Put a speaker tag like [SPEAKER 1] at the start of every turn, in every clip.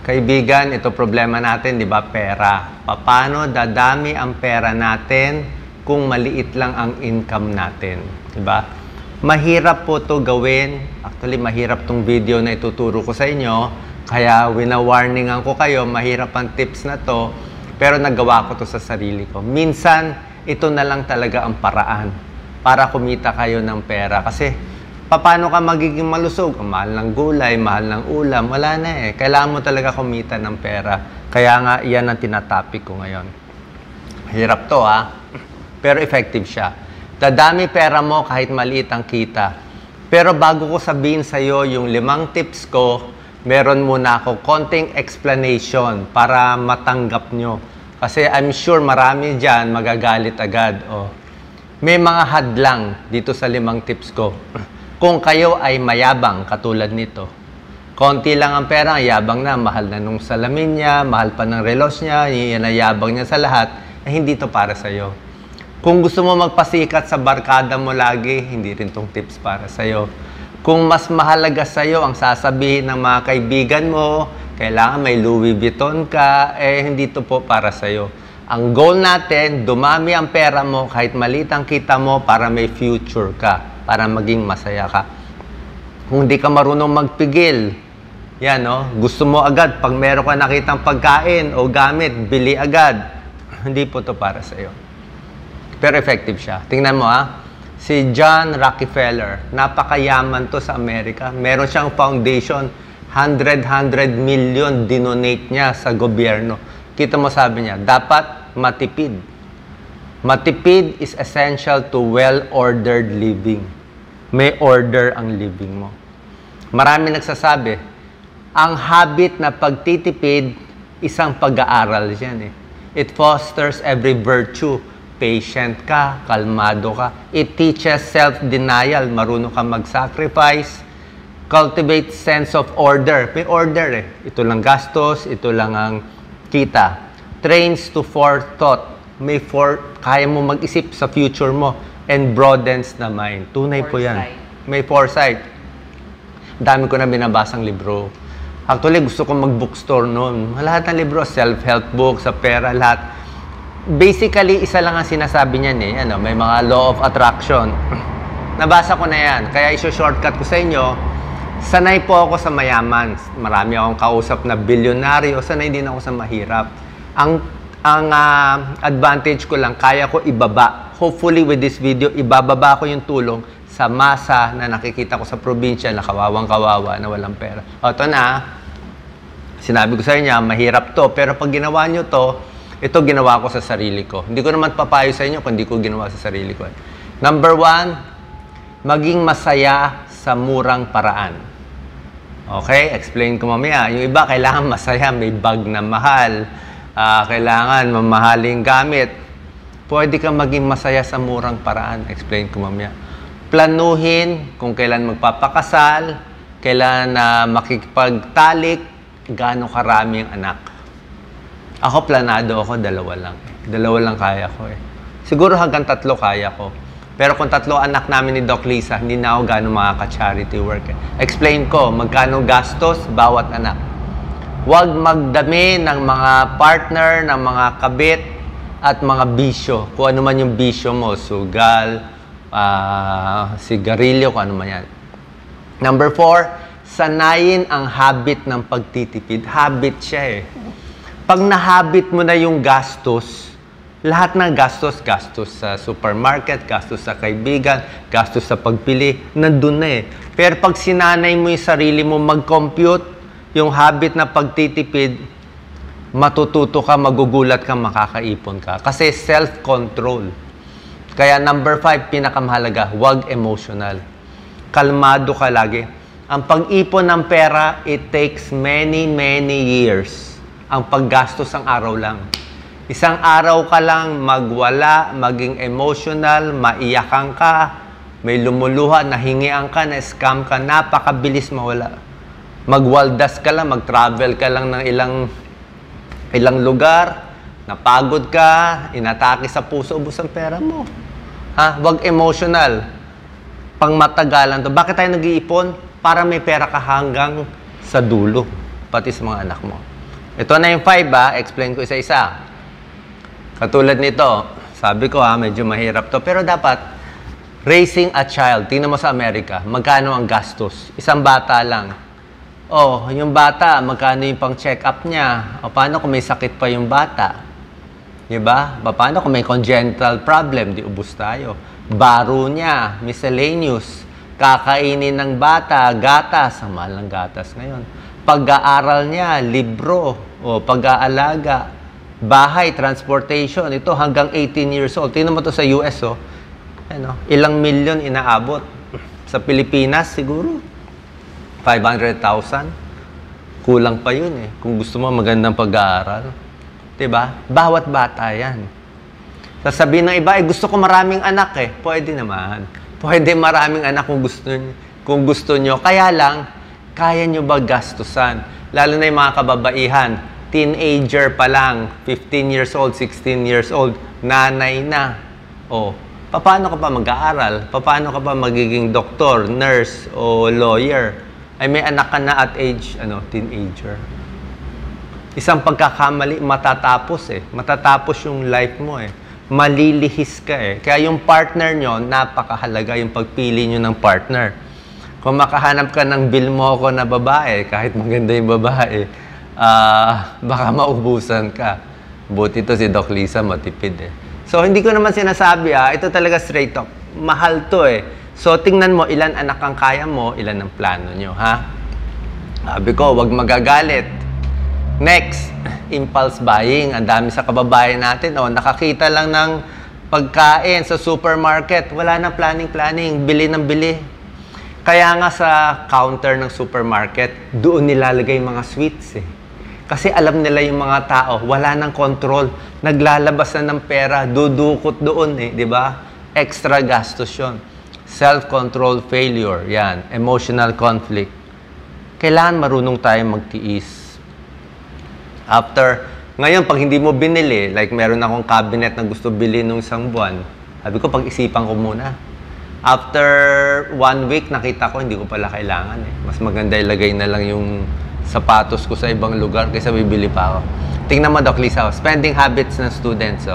[SPEAKER 1] Kaibigan, ito problema natin, di ba? Pera. Paano dadami ang pera natin kung maliit lang ang income natin? Di ba? Mahirap po to gawin. Actually, mahirap tong video na ituturo ko sa inyo. Kaya wina-warningan ko kayo, mahirap ang tips na to. Pero nagawa ko to sa sarili ko. Minsan, ito na lang talaga ang paraan para kumita kayo ng pera. Kasi, paano ka magiging malusog? Ang mahal ng gulay, mahal ng ulam, wala na eh. Kailangan mo talaga kumita ng pera. Kaya nga, yan ang tinatopic ko ngayon. Hirap to ha, pero effective siya. Dadami pera mo kahit maliit ang kita. Pero bago ko sabihin sa'yo yung 5 tips ko, meron muna ako konting explanation para matanggap nyo. Kasi I'm sure marami dyan magagalit agad. Oh. May mga hadlang dito sa 5 tips ko. Kung kayo ay mayabang katulad nito, konti lang ang pera, yabang na, mahal na nung salamin niya, mahal pa ng relos niya, yan na yabang niya sa lahat, hindi to para sa'yo. Kung gusto mo magpasikat sa barkada mo lagi, hindi rin tong tips para sa'yo. Kung mas mahalaga sa'yo ang sasabihin ng mga kaibigan mo, kailangan may Louis Vuitton ka, hindi to po para sa'yo. Ang goal natin, dumami ang pera mo kahit maliit ang kita mo para may future ka. Para maging masaya ka. Kung di ka marunong magpigil, yan, no? Gusto mo agad, pag meron ka nakitang pagkain o gamit, bili agad. Hindi po to para sa'yo. Pero effective siya. Tingnan mo, ha? Si John Rockefeller, napakayaman to sa Amerika. Meron siyang foundation, 100 million dinonate niya sa gobyerno. Kita mo, sabi niya, dapat matipid. Matipid is essential to well-ordered living. May order ang living mo. Marami nagsasabi, ang habit na pagtitipid, isang pag-aaral yan eh. It fosters every virtue. Patient ka, kalmado ka. It teaches self-denial. Marunong ka mag-sacrifice. Cultivate sense of order. May order eh. Ito lang gastos, ito lang ang kita. Trains to forethought. Kaya mo mag-isip sa future mo and broadens the mind. Tunay po yan. May foresight. Dami ko na binabasang libro. Actually, gusto ko mag-bookstore noon. Lahat ng libro, self-help book, sa pera, lahat. Basically, isa lang ang sinasabi niyan eh. Ano, may mga law of attraction. Nabasa ko na yan. Kaya iso-shortcut ko sa inyo. Sanay po ako sa mayaman. Marami akong kausap na bilyonaryo. Sanay din ako sa mahirap. Ang advantage ko lang, kaya ko ibaba. Hopefully with this video, ibababa ko yung tulong sa masa na nakikita ko sa probinsya na kawawang-kawawa na walang pera. O, ito na. Sinabi ko sa inyo, mahirap to. Pero pag ginawa nyo to, ito ginawa ko sa sarili ko. Hindi ko naman papayo sa inyo kung hindi ko ginawa sa sarili ko. Number 1, maging masaya sa murang paraan. Okay? Explain ko mamaya. Yung iba, kailangan masaya. May bag na mahal. Kailangan mamahaling gamit. Pwede kang maging masaya sa murang paraan. Explain ko mamaya. Planuhin kung kailan magpapakasal, kailan makikipagtalik, gaano karami ang anak. Ako planado ako, 2 lang. 2 lang kaya ko eh. Siguro hanggang 3 kaya ko. Pero kung 3 anak namin ni Doc Lisa, hindi na ako gaano makaka-charity work eh. Explain ko, magkano gastos bawat anak. Huwag magdami ng mga partner, ng mga kabit, at mga bisyo. Kung ano man yung bisyo mo, sugal, sigarilyo, kung ano man yan. Number 4, sanayin ang habit ng pagtitipid. Habit siya eh. Pag nahabit mo na yung gastos, lahat ng gastos sa supermarket, gastos sa kaibigan, gastos sa pagpili, nandun na eh. Pero pag sinanay mo yung sarili mo mag-compute, yung habit na pagtitipid, matututo ka, magugulat ka, makakaipon ka. Kasi self-control. Kaya number 5, pinakamahalaga, huwag emotional. Kalmado ka lagi. Ang pag-ipon ng pera, it takes many years. Ang paggastos ang araw lang. Isang araw ka lang magwala, maging emotional, maiyakan ka, may lumuluha, nahingian ka, na-scam ka, napakabilis mawala. Magwaldas ka lang, mag-travel ka lang ng ilang lugar, napagod ka, inatake sa puso, ubos ang pera mo. Ha? Huwag emotional. Pangmatagalan to. Bakit tayo nag-iipon? Para may pera ka hanggang sa dulo, pati sa mga anak mo. Ito na yung 5 explain ko isa-isa. Katulad nito, sabi ko medyo mahirap to. Pero dapat, raising a child, tingnan mo sa Amerika, magkano ang gastos? Isang bata lang. Oh, yung bata, magkano yung pang-check up niya? O paano kung may sakit pa yung bata? Diba? Paano kung may congenital problem? Di ubus tayo. Baro niya, miscellaneous. Kakainin ng bata, gatas. Ang mahal ng gatas ngayon. Pag-aaral niya, libro. O pag-aalaga. Bahay, transportation. Ito hanggang 18 years old. Tingnan mo to sa US, ilang milyon inaabot. Sa Pilipinas, siguro 500,000. Kulang pa yun kung gusto mo magandang pag-aaral. Diba? Bawat bata yan. Sasabihin ng iba, gusto ko maraming anak Pwede naman. Pwede maraming anak kung gusto nyo. Kaya lang, kaya nyo ba gastusan? Lalo na yung mga kababaihan. Teenager pa lang, 15 years old, 16 years old, nanay na. Paano ka pa mag-aaral? Paano ka pa magiging doktor, nurse, o lawyer? Ay may anak ka na at age, teenager. Isang pagkakamali, matatapos Matatapos yung life mo Malilihis ka Kaya yung partner nyo, napakahalaga yung pagpili nyo ng partner. Kung makahanap ka ng Bill Moco na babae, kahit maganda yung babae, baka maubusan ka. Buti to si Doc Lisa, matipid So, hindi ko naman sinasabi ito talaga straight talk. Mahal to So, tingnan mo, ilan anak ang kaya mo, ilan ang plano nyo, Sabi ko, wag magagalit. Next, impulse buying. Ang dami sa kababayan natin. Nakakita lang ng pagkain sa supermarket. Wala na planning. Bili ng bili. Kaya nga sa counter ng supermarket, doon nilalagay mga sweets Kasi alam nila yung mga tao, wala nang control. Naglalabas na ng pera, dudukot doon di ba? Extra gastos yun. Self-control failure. Yan. Emotional conflict. Kailangan marunong tayong magtiis. Ngayon, pag hindi mo binili, like meron akong cabinet na gusto bilhin nung isang buwan, sabi ko, pag-isipan ko muna. After 1 week, nakita ko, hindi ko pala kailangan Mas maganda ilagay na lang yung sapatos ko sa ibang lugar kaysa bibili pa ako. Tingnan mo, Doc Lisa, spending habits ng students.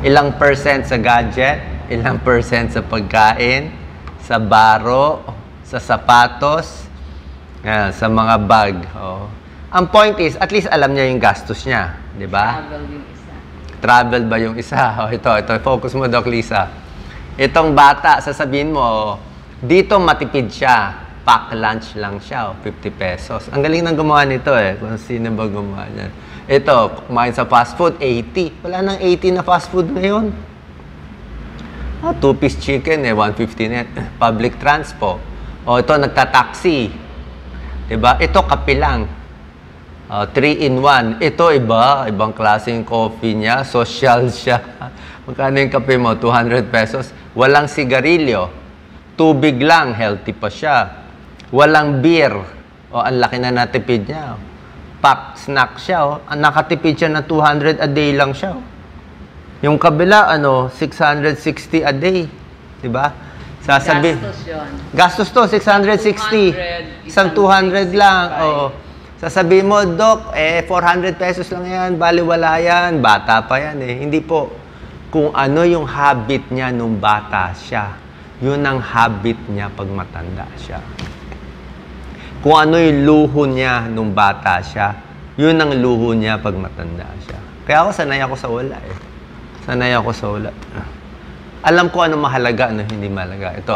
[SPEAKER 1] Ilang percent sa gadget, ilang percent sa pagkain, sa baro, sa sapatos, sa mga bag. Ang point is, at least alam niya yung gastos niya. Di ba?
[SPEAKER 2] Travel yung isa.
[SPEAKER 1] Travel ba yung isa? Ito. Focus mo, Doc Lisa. Itong bata, sasabihin mo, dito matipid siya. Pack lunch lang siya, 50 pesos. Ang galing nang gumawa nito Kung sino ba gumawa niyan. Ito, kumain sa fast food, 80. Wala nang 80 na fast food ngayon. 2-piece chicken, 150 net. Public transport. Ito, nagta-taxi. Diba? Ito, kape lang. 3-in-1. Ito, ibang klaseng coffee niya. Social siya. Magkano yung kape mo? 200 pesos. Walang sigarilyo. Tubig lang. Healthy pa siya. Walang beer. Ang laki na natipid niya. Pack snack siya. Ang nakatipid siya na 200 a day lang siya. Yung kabila, 660 a day. Diba? Sasabi.
[SPEAKER 2] Gastos yun.
[SPEAKER 1] Gastos to, 660.
[SPEAKER 2] 200,
[SPEAKER 1] Isang 200 lang. Sasabihin mo, Doc, 400 pesos lang yan, baliwala yan, bata pa yan Hindi po. Kung ano yung habit niya nung bata siya, yun ang habit niya pag matanda siya. Kung ano yung luho niya nung bata siya, yun ang luho niya pag matanda siya. Kaya sanay ako sa wala Sanay ako sa wala. Alam ko ano mahalaga, ano hindi mahalaga. Ito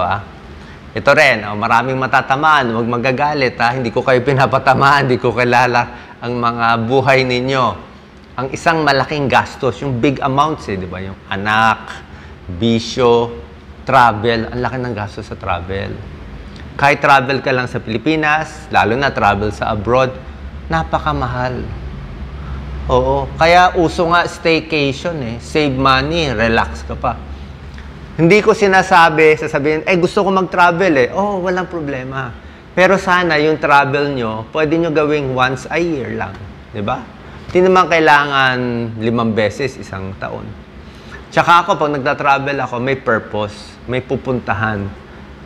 [SPEAKER 1] Ito rin, maraming matatamaan, huwag magagalit Hindi ko kayo pinapatamaan, hindi ko kilala ang mga buhay ninyo. Ang isang malaking gastos, yung big amounts di ba? Yung anak, bisyo, travel, ang laki ng gastos sa travel. Kahit travel ka lang sa Pilipinas, lalo na travel sa abroad, napakamahal. Oo, kaya uso nga staycation save money, relax ka pa. Hindi ko sasabihin, gusto ko mag-travel walang problema. Pero sana yung travel nyo, pwede nyo gawing once a year lang. Diba? Hindi naman kailangan 5 beses isang taon. Tsaka ako, pag nagta-travel ako, may purpose. May pupuntahan.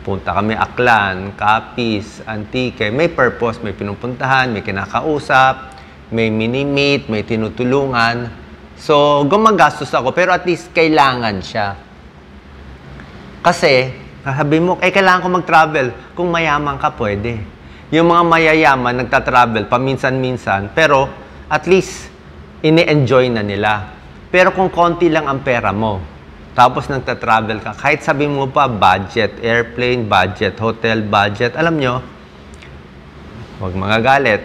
[SPEAKER 1] Punta kami Aklan, Capiz, Antique. May purpose, may pinupuntahan, may kinakausap. may mini-meet, may tinutulungan. So, gumagastos ako, pero at least kailangan siya. Kasi, sabi mo, kailangan ko mag-travel. Kung mayaman ka, pwede. Yung mga mayayaman, nagta-travel paminsan-minsan, pero at least, ini-enjoy na nila. Pero kung konti lang ang pera mo, tapos nagta-travel ka, kahit sabi mo pa, budget airplane, budget hotel, budget, alam nyo, huwag mga galit.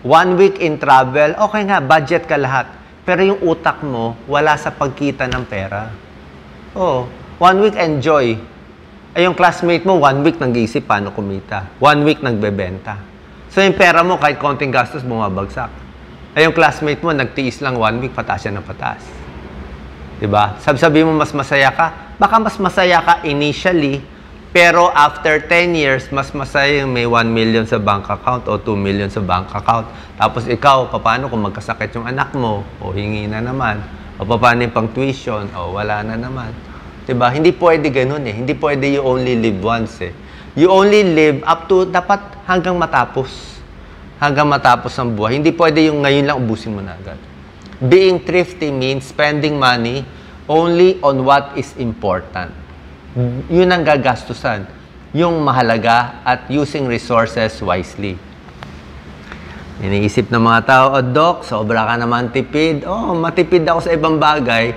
[SPEAKER 1] 1 week in travel, okay nga, budget ka lahat. Pero yung utak mo, wala sa pagkita ng pera. Oh, 1 week enjoy. Ay yung classmate mo, 1 week nag-iisip paano kumita. 1 week nagbebenta. So yung pera mo, kahit konting gastos, bumabagsak. Ay yung classmate mo, nagtiis lang 1 week, pataas siya ng pataas. Diba? Sabi mo mas masaya ka. Baka mas masaya ka initially, pero after 10 years, mas masaya yung may 1 million sa bank account o 2 million sa bank account. Tapos ikaw, paano kung magkasakit yung anak mo? O hingi na naman. O paano yung pang tuition? O wala na naman. Diba? Hindi pwede ganun eh. Hindi pwede you only live once eh. You only live up to, dapat hanggang matapos. Hanggang matapos ang buhay. Hindi pwede yung ngayon lang ubusin mo na agad. Being thrifty means spending money only on what is important. Yun ang gagastusan. Yung mahalaga at using resources wisely. Iniisip ng mga tao, oh, Doc, sobra ka naman tipid. Oh, matipid ako sa ibang bagay.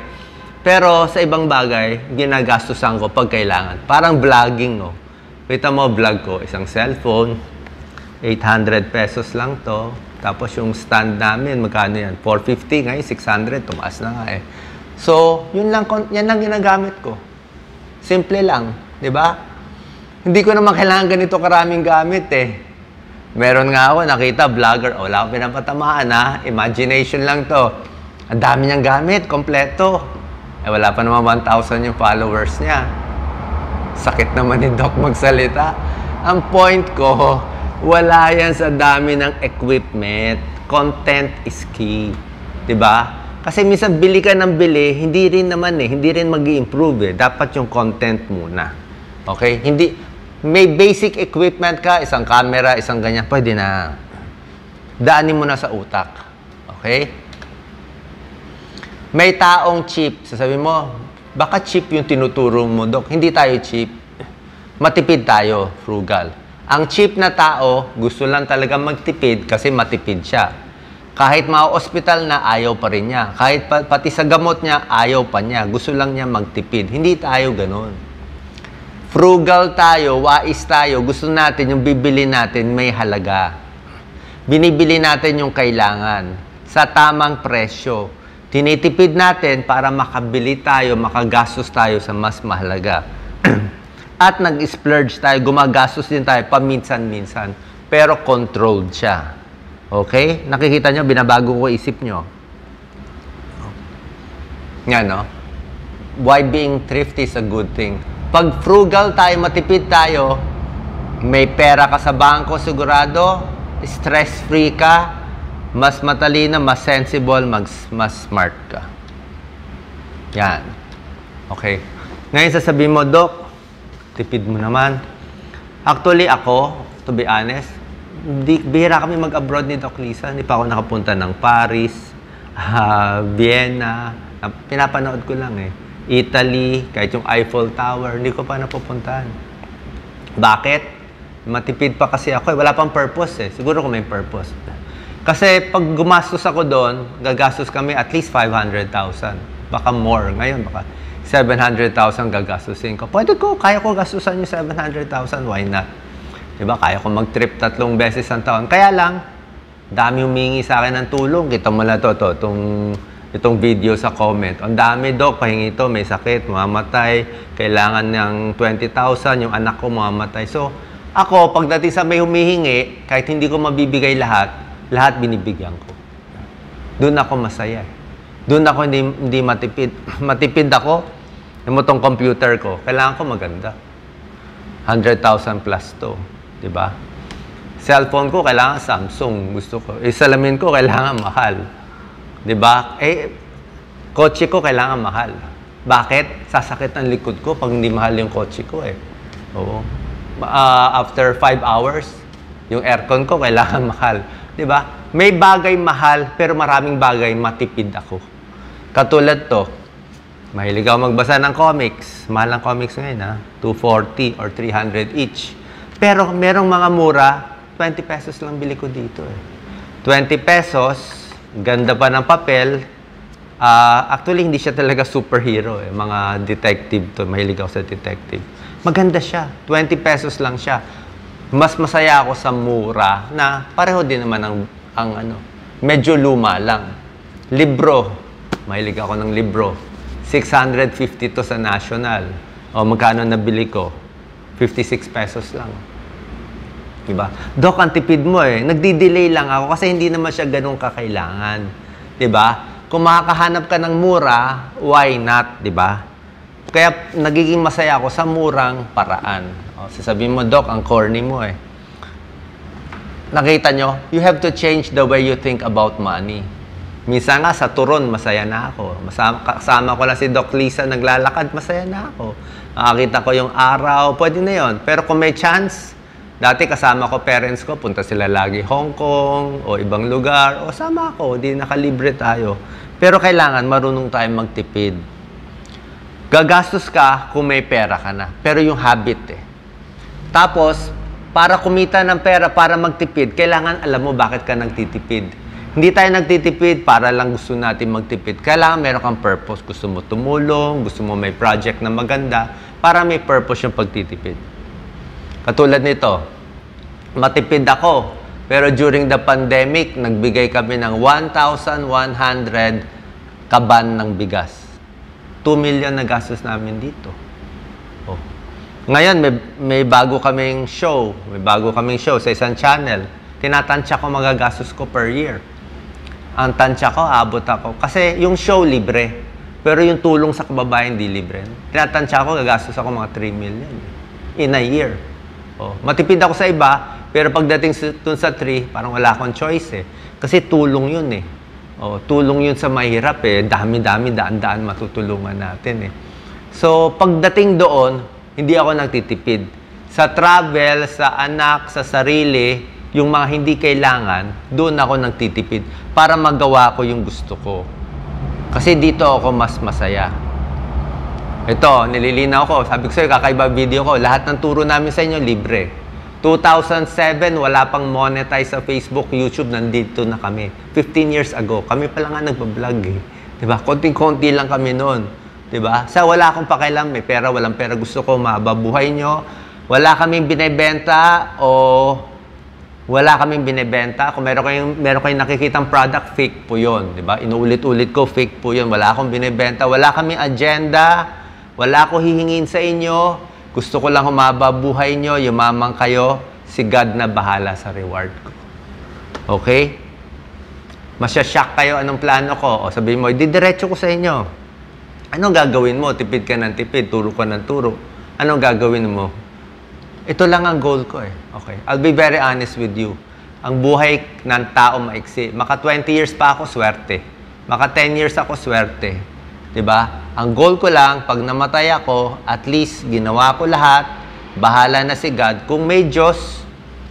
[SPEAKER 1] Pero sa ibang bagay, ginagastusan ko pag kailangan. Parang vlogging, no? Kita mo, vlog ko, isang cellphone, 800 pesos lang to. Tapos yung stand namin, magkano yan? 450, ngayon 600, tumaas na nga eh. So, yan lang ginagamit ko. Simple lang, di ba? Hindi ko naman kailangan ganito karaming gamit eh. Meron nga ako, nakita, vlogger, wala akong pinapatamaan ha, imagination lang to. Ang dami niyang gamit, kompleto. Eh, wala pa naman 1,000 yung followers niya. Sakit naman ni Doc magsalita. Ang point ko, wala yan sa dami ng equipment. Content is key. Diba? Kasi minsan bili ka ng bili, hindi rin naman eh. Hindi rin mag-i-improve eh. Dapat yung content muna. Okay? Hindi, may basic equipment ka, isang camera, isang ganyan, pwede na. Daanin mo na sa utak. Okay? May taong cheap. Sasabihin mo, baka cheap yung tinuturo mo, Dok. Hindi tayo cheap. Matipid tayo, frugal. Ang cheap na tao, gusto lang talaga magtipid kasi matipid siya. Kahit ma-hospital na, ayaw pa rin niya. Kahit pati sa gamot niya, ayaw pa niya. Gusto lang niya magtipid. Hindi tayo ganun. Frugal tayo, wais tayo. Gusto natin yung bibili natin may halaga. Binibili natin yung kailangan sa tamang presyo. Tinitipid natin para makabili tayo, makagastos tayo sa mas mahalaga. At nag-splurge tayo, gumagastos din tayo paminsan-minsan. Pero controlled siya. Okay? Nakikita nyo, binabago ko isip nyo. Yan, no? Why being thrifty is a good thing. Pag frugal tayo, matipid tayo, may pera ka sa bangko, sigurado, stress-free ka, mas matalino, mas sensible, mas smart ka. Yan. Okay. Ngayon sasabihin mo, Doc, tipid mo naman. Actually, ako, to be honest, bihira kami mag-abroad ni Doc Lisa. Hindi pa ako nakapunta ng Paris, Vienna. Pinapanood ko lang eh. Italy, kahit yung Eiffel Tower, hindi ko pa napupuntahan. Bakit? Matipid pa kasi ako eh. Wala pang purpose eh. Siguro kung may purpose. Kasi pag gumastos ako doon, gagastos kami at least 500,000. Baka more. Ngayon, baka 700,000 gagastusin ko. Pwede ko, kaya ko gastusan yung 700,000. Why not? Diba? Kaya ko mag-trip 3 beses ang taon. Kaya lang, dami humingi sa akin ng tulong. Kita mo na itong video sa comment. Ang dami, Doc, pahingi ito, may sakit, mamamatay, kailangan ng 20,000, yung anak ko mamamatay. So, ako, pagdating sa may humihingi, kahit hindi ko mabibigay lahat binibigyan ko. Doon ako masaya. Doon ako hindi matipid. Matipid ako, yung itong computer ko, kailangan ko maganda. 100,000 plus to. Diba? Cellphone ko, kailangan Samsung. Gusto ko. Salamin ko, kailangan mahal. Diba? Kotse ko, kailangan mahal. Bakit? Sasakit ang likod ko pag hindi mahal yung kotse ko eh. Oo. After 5 hours, yung aircon ko, kailangan mahal. Diba? May bagay mahal, pero maraming bagay matipid ako. Katulad to, mahilig ako magbasa ng comics. Mahal ang comics ngayon, ha? 240 or 300 each. Pero merong mga mura, 20 pesos lang bili ko dito, eh. 20 pesos, ganda pa ng papel. Actually, hindi siya talaga superhero, eh. Mga detective to. Mahilig ako sa detective. Maganda siya. 20 pesos lang siya. Mas masaya ako sa mura na pareho din naman ang medyo luma lang. Libro. Mahilig ako ng libro. 650 to sa National. O magkano nabili ko? 56 pesos lang. Diba? Dok, ang tipid mo eh. Nagdi-delay lang ako kasi hindi naman siya ganun kakailangan. Diba? Kung makakahanap ka ng mura, why not? Diba? Kaya nagiging masaya ako sa murang paraan. O, sasabihin mo, Dok, ang corny mo eh. Nakita nyo? You have to change the way you think about money. Minsan nga, sa turon, masaya na ako. Kasama ko lang si Doc Lisa, naglalakad, masaya na ako. Nakakita ko yung araw, pwede na yon. Pero kung may chance, dati kasama ko parents ko, punta sila lagi Hong Kong o ibang lugar. O sama ako, di nakalibre tayo. Pero kailangan marunong tayong magtipid. Gagastos ka kung may pera ka na. Pero yung habit eh. Tapos, para kumita ng pera, para magtipid, kailangan alam mo bakit ka nagtitipid. Hindi tayo nagtitipid para lang gusto natin magtipid. Kailangan meron kang purpose. Gusto mo tumulong, gusto mo may project na maganda, para may purpose yung pagtitipid. Katulad nito, matipid ako, pero during the pandemic, nagbigay kami ng 1,100 kaban ng bigas. 2 million na gastos namin dito. Oh. Ngayon, may bago kaming show. May bago kaming show sa isang channel. Tinatansya ko magagastos ko per year. Ang tansya ko, abot ako. Kasi yung show, libre. Pero yung tulong sa kababayan, hindi libre. Tinatansya ko, gagastos ako mga 3 million in a year. Oh. Matipid ako sa iba, pero pagdating dun sa 3, parang wala akong choice eh. Kasi tulong yun eh. Oh, tulong yun sa mahirap eh. Dami-dami, daan-daan matutulungan natin eh. So, pagdating doon, hindi ako nagtitipid. Sa travel, sa anak, sa sarili, yung mga hindi kailangan, doon ako nagtitipid para magawa ko yung gusto ko. Kasi dito ako mas masaya. Ito, nililinaw ko. Sabi ko sa'yo, kakaiba video ko. Lahat ng turo namin sa inyo, libre. 2007, wala pang monetize sa Facebook, YouTube, nandito na kami. 15 years ago, kami pa lang nga nagbablog eh. Diba? Konting-konti lang kami noon. Diba? Sa wala akong pakialam, may pera, walang pera, gusto ko mababuhay nyo. Wala kaming binibenta o wala kaming binibenta. Kung meron kayong nakikitang product, fake po yun. Diba? Inuulit-ulit ko, fake po yun. Wala akong binibenta. Wala kaming agenda. Wala ko hihingin sa inyo. Gusto ko lang humababuhay nyo, yumamang kayo. Si God na bahala sa reward ko. Okay? Masya-shock kayo anong plano ko. O sabihin mo, didiretso ko sa inyo. Anong gagawin mo? Tipid ka ng tipid, turo ka ng turo. Anong gagawin mo? Ito lang ang goal ko eh. Okay. I'll be very honest with you. Ang buhay ng tao maiksi. Maka 20 years pa ako, swerte. Maka 10 years ako, swerte. Diba? Ang goal ko lang, pag namatay ako, at least ginawa ko lahat, bahala na si God. Kung may Diyos,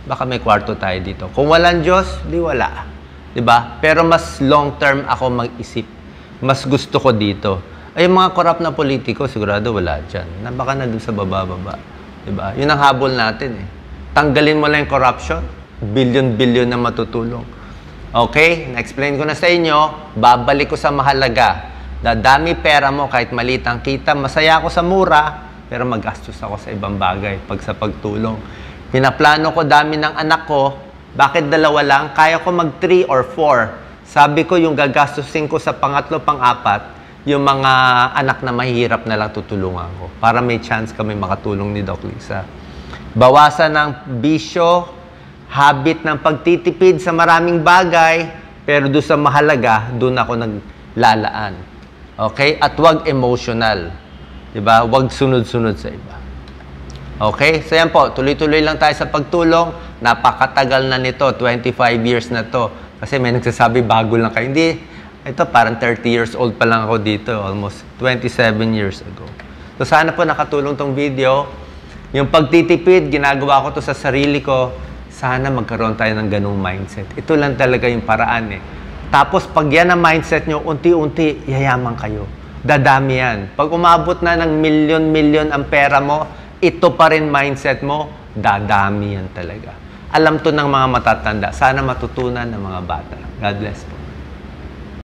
[SPEAKER 1] baka may kwarto tayo dito. Kung walang Diyos, di wala. Diba? Pero mas long term ako mag-isip. Mas gusto ko dito. Ay, yung mga korap na politiko, sigurado wala dyan. Baka na dun sa baba-baba. Diba? Yun ang habol natin eh. Tanggalin mo lang yung corruption, billion-billion na matutulong. Okay? Na-explain ko na sa inyo, babalik ko sa mahalaga. Dadami pera mo kahit maliit ang kita. Masaya ako sa mura, pero magastos ako sa ibang bagay pag sa pagtulong. Pinaplano ko dami ng anak ko. Bakit 2 lang? Kaya ko mag 3 or 4. Sabi ko yung gagastusin ko sa pangatlo, pang-4, yung mga anak na mahihirap na lang tutulungan ko para may chance kami makatulong ni Doc Lisa. Bawasan ng bisyo, habit ng pagtitipid sa maraming bagay, pero doon sa mahalaga, doon ako naglalaan. Okay? At wag emotional. Diba? Wag sunod-sunod sa iba. Okay? So yan po, tuloy-tuloy lang tayo sa pagtulong. Napakatagal na nito, 25 years na to. Kasi may nagsasabi, bago lang kayo. Hindi. Ito, parang 30 years old pa lang ako dito. Almost 27 years ago. So, sana po nakatulong tong video. Yung pagtitipid, ginagawa ko to sa sarili ko. Sana magkaroon tayo ng ganung mindset. Ito lang talaga yung paraan eh. Tapos pag yan ang mindset nyo, unti-unti, yayaman kayo. Dadami yan. Pag umabot na ng milyon-milyon ang pera mo, ito pa rin mindset mo, dadami yan talaga. Alam to ng mga matatanda. Sana matutunan ng mga bata. God bless po.